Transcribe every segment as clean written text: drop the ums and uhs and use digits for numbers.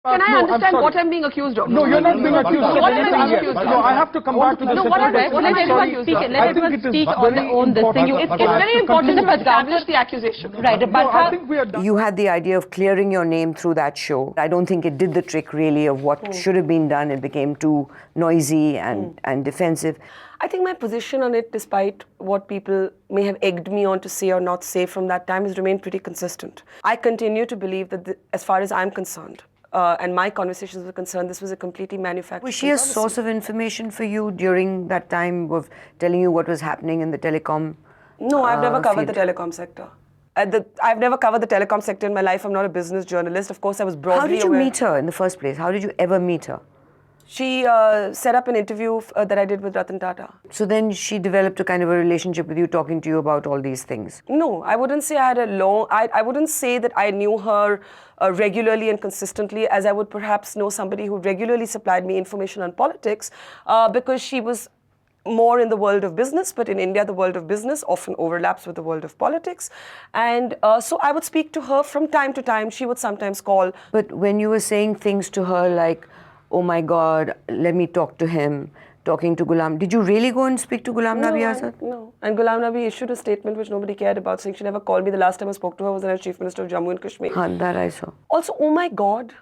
Can I understand I'm what I'm being accused of? No, you're not being accused of What am I anything being yet. accused of? No, I have to come back to the No, what am I? What am I being accused of? Let everyone speak on their own this thing. It's very important to establish the accusation. Right, but No, I think we are done. You had the idea of clearing your name through that show. I don't think it did the trick really of what should have been done. It became too noisy and defensive. I think my position on it, despite what people may have egged me on to say or not say from that time, has remained pretty consistent. I continue to believe that as far as I'm concerned, and my conversations were concerned, this was a completely manufactured Was she a source of information for you during that time of telling you what was happening in the telecom? No, I've never covered field? the telecom sector. I've never covered the telecom sector in my life. I'm not a business journalist. Of course, I was broadly How did you aware. meet her in the first place? How did you ever meet her? She set up an interview that I did with Ratan Tata. So then she developed a kind of a relationship with you, talking to you about all these things. No, I wouldn't say I had a long... I wouldn't say that I knew her regularly and consistently as I would perhaps know somebody who regularly supplied me information on politics because she was more in the world of business, but in India, the world of business often overlaps with the world of politics. And so I would speak to her from time to time. She would sometimes call. But when you were saying things to her like, oh my God, let me talk to him, talking to Ghulam, did you really go and speak to Ghulam Nabi Azad? No. And Ghulam Nabi issued a statement which nobody cared about, saying she never called me. The last time I spoke to her was when I was Chief Minister of Jammu and Kashmir. Haan, that I saw. Also, oh my God,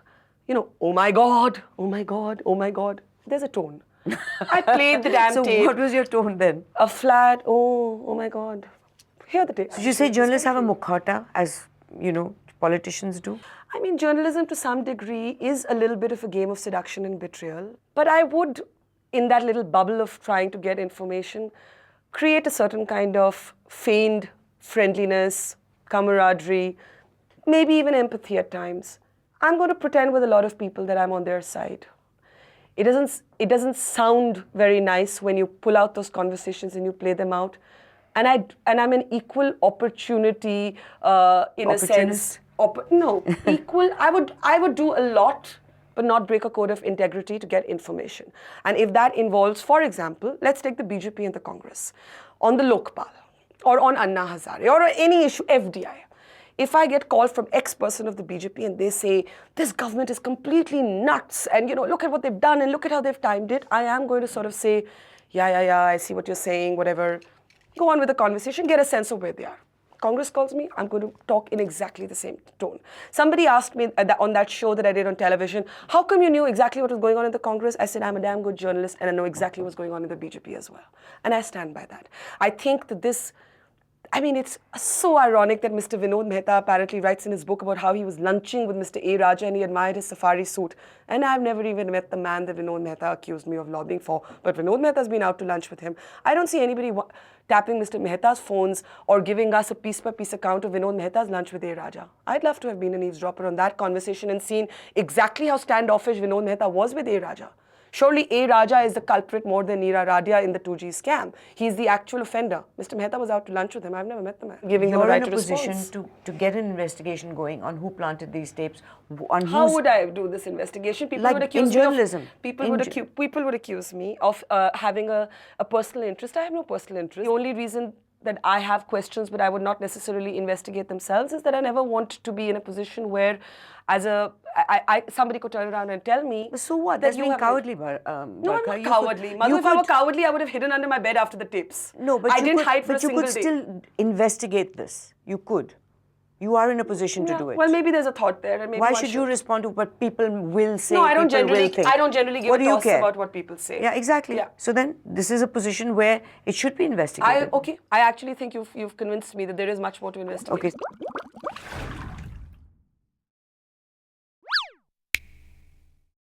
oh my God, oh my God, oh my God. There's a tone. I played the damn tape. So what was your tone then? A flat, oh my God. Hear the tape. Did you say journalists have a mukhata, as, politicians do? I mean, journalism to some degree is a little bit of a game of seduction and betrayal. But I would, in that little bubble of trying to get information, create a certain kind of feigned friendliness, camaraderie, maybe even empathy at times. I'm going to pretend with a lot of people that I'm on their side. It doesn't sound very nice when you pull out those conversations and you play them out. And I'm an equal opportunity in a sense. No, equal. I would do a lot, but not break a code of integrity to get information. And if that involves, for example, let's take the BJP and the Congress on the Lokpal or on Anna Hazare or any issue, FDI. If I get called from X person of the BJP and they say, this government is completely nuts and, look at what they've done and look at how they've timed it, I am going to sort of say, yeah, I see what you're saying, whatever. Go on with the conversation, get a sense of where they are. Congress calls me, I'm going to talk in exactly the same tone. Somebody asked me on that show that I did on television, how come you knew exactly what was going on in the Congress? I said, I'm a damn good journalist and I know exactly what's going on in the BJP as well. And I stand by that. I think that it's so ironic that Mr. Vinod Mehta apparently writes in his book about how he was lunching with Mr. A. Raja and he admired his safari suit. And I've never even met the man that Vinod Mehta accused me of lobbying for. But Vinod Mehta's been out to lunch with him. I don't see anybody tapping Mr. Mehta's phones or giving us a piece-by-piece account of Vinod Mehta's lunch with A. Raja. I'd love to have been an eavesdropper on that conversation and seen exactly how standoffish Vinod Mehta was with A. Raja. Surely A. Raja is the culprit more than Neera Radia in the 2G scam. He's the actual offender. Mr. Mehta was out to lunch with him. I've never met the man. Giving them a right to response. You're in a position to get an investigation going on who planted these tapes. How would I do this investigation? People would accuse in journalism. People would accuse me of having a personal interest. I have no personal interest. The only reason that I have questions but I would not necessarily investigate themselves is that I never want to be in a position where somebody could turn around and tell me. So what? That's being cowardly, Barkha. No, I'm not cowardly. Madhu, if I were cowardly, I would have hidden under my bed after the tapes. No, but I didn't hide for a single day. But you could still investigate this. You could. You are in a position to do it. Well, maybe there's a thought there. And maybe Why should you respond to what people will say? No, I don't generally give a toss about what people say. Yeah, exactly. Yeah. So then, this is a position where it should be investigated. I actually think you've convinced me that there is much more to investigate. Okay.